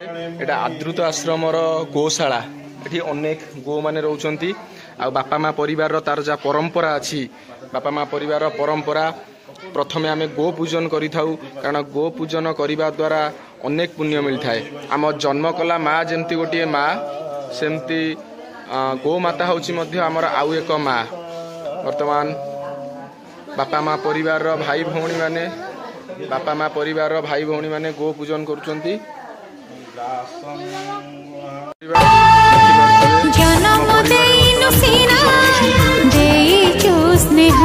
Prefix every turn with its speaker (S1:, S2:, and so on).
S1: एटा आदृत आश्रमर गोशाला ये अनेक गो माने रोचंती आ बापा माँ परिवार तार जा परंपरा अच्छी बापा माँ परिवार परंपरा प्रथमे आमे गो पूजन करि थाउ कारण गो पूजन करने द्वारा अनेक पुण्य मिलता है। आम जन्म कला माँ जमती गोटे माँ सेमती गो माता होची मध्य आमर आउ एक माँ। वर्तमान बापा माँ परिवार भाई भौणी माने बापा माँ परिवार भाई भौणी माने गो पूजन करुचंती।
S2: जन्म देनु सीना देई जो स्नेह